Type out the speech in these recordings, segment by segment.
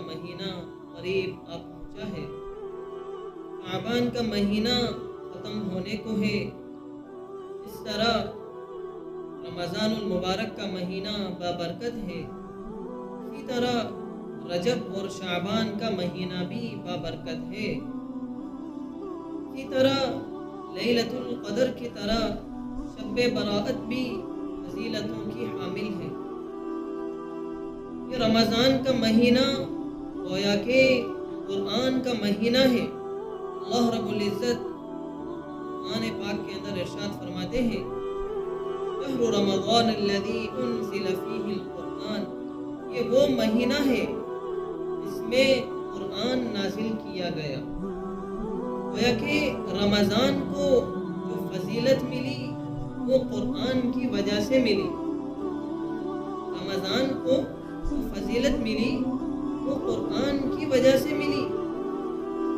مہینہ قریب آ پہنچا ہے۔ شعبان کا مہینہ ختم ہونے کو ہے، اس طرح رمضان المبارک کا مہینہ بابرکت ہے، اسی طرح رجب اور شعبان کا مہینہ بھی بابرکت ہے۔ اسی طرح لیلۃ القدر کی طرح شب برات بھی فضیلتوں کی حامل ہے۔ یہ رمضان کا مہینہ گویا کہ قرآن کا مہینہ ہے۔ اللہ رب العزت قرآن پاک کے اندر ارشاد فرماتے ہیں، شہر رمضان الذی انزل فیہ القرآن، یہ وہ مہینہ ہے جس میں قرآن نازل کیا گیا۔ گویا کہ رمضان کو جو فضیلت ملی وہ قرآن کی وجہ سے ملی۔ رمضان کو جو فضیلت ملی وہ قرآن کی وجہ سے ملی۔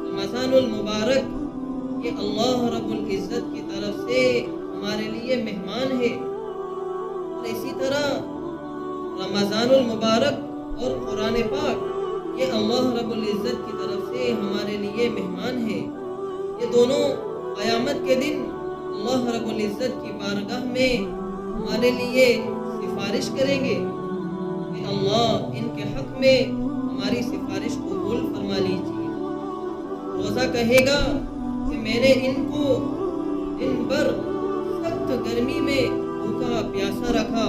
رمضان المبارک یہ اللہ رب العزت کی طرف سے ہمارے لیے مہمان ہے، اور اسی طرح رمضان المبارک اور قرآن پاک یہ اللہ رب العزت کی طرف سے ہمارے لیے مہمان ہے۔ یہ دونوں قیامت کے دن اللہ رب العزت کی بارگاہ میں ہمارے لیے سفارش کریں گے کہ اللہ ان کے حق میں ہماری سفارش قبول فرما لیجیے۔ روزہ کہے گا کہ میں نے ان کو دن بھر سخت گرمی میں بھوکا پیاسا رکھا،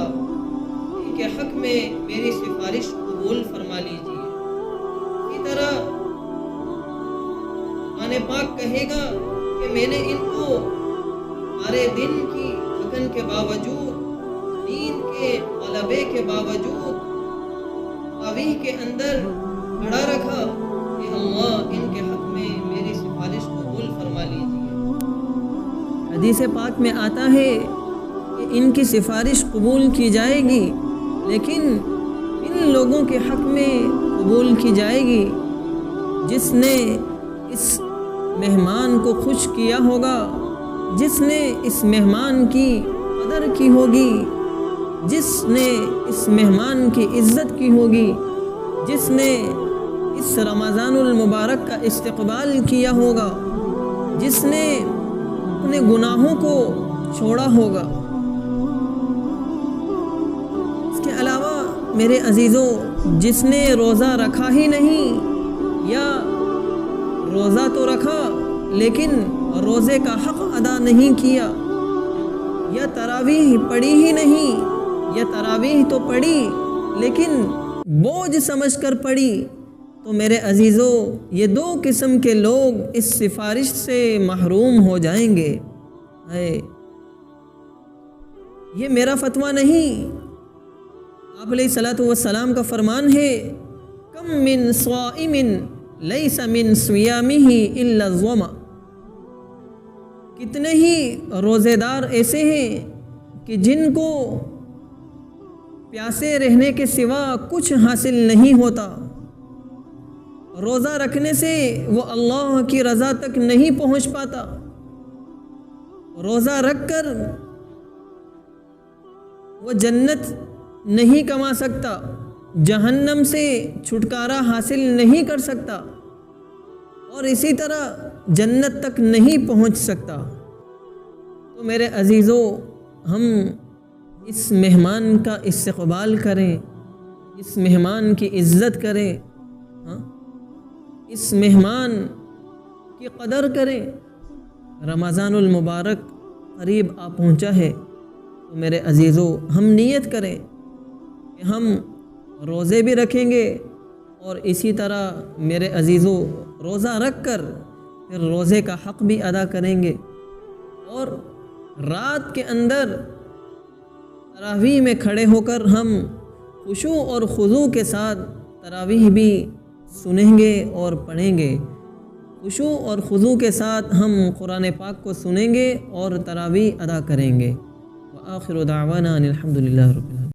ان کے حق میں میری سفارش قبول فرما لیجیے۔ اسی طرح قرآن پاک کہے گا کہ میں نے ان کو سارے دن کی تھکن کے باوجود، نیند کے غلبے کے باوجود تراویح کے اندر کھڑا رکھا کہ اللہ ان کے حق میں میری سفارش قبول فرما لیجیے۔ حدیث پاک میں آتا ہے کہ ان کی سفارش قبول کی جائے گی، لیکن ان لوگوں کے حق میں قبول کی جائے گی جس نے اس مہمان کو خوش کیا ہوگا، جس نے اس مہمان کی قدر کی ہوگی، جس نے اس مہمان کی عزت کی ہوگی، جس نے اس رمضان المبارک کا استقبال کیا ہوگا، جس نے اپنے گناہوں کو چھوڑا ہوگا۔ اس کے علاوہ میرے عزیزوں، جس نے روزہ رکھا ہی نہیں، یا روزہ تو رکھا لیکن روزے کا حق ادا نہیں کیا، یا تراویح پڑھی ہی نہیں، یا تراویح تو پڑھی لیکن بوجھ سمجھ کر پڑھی، تو میرے عزیزوں یہ دو قسم کے لوگ اس سفارش سے محروم ہو جائیں گے۔ یہ میرا فتویٰ نہیں، آپ علیہ الصلوۃ والسلام کا فرمان ہے، کم من صائم لیس من صیامہ الا الظمأ، کتنے ہی روزے دار ایسے ہیں کہ جن کو پیاسے رہنے کے سوا کچھ حاصل نہیں ہوتا، روزہ رکھنے سے وہ اللہ کی رضا تک نہیں پہنچ پاتا، روزہ رکھ کر وہ جنت نہیں کما سکتا، جہنم سے چھٹکارا حاصل نہیں کر سکتا، اور اسی طرح جنت تک نہیں پہنچ سکتا۔ تو میرے عزیزوں، ہم اس مہمان کا استقبال کریں، اس مہمان کی عزت کریں، اس مہمان کی قدر کریں۔ رمضان المبارک قریب آ پہنچا ہے، تو میرے عزیزوں ہم نیت کریں کہ ہم روزے بھی رکھیں گے، اور اسی طرح میرے عزیزوں روزہ رکھ کر پھر روزے کا حق بھی ادا کریں گے، اور رات کے اندر تراویح میں کھڑے ہو کر ہم خشوع اور خضوع کے ساتھ تراویح بھی سنیں گے اور پڑھیں گے۔ خشوع اور خضوع کے ساتھ ہم قرآن پاک کو سنیں گے اور تراویح ادا کریں گے۔ وآخر دعوانا ان الحمد للہ رب العالمین۔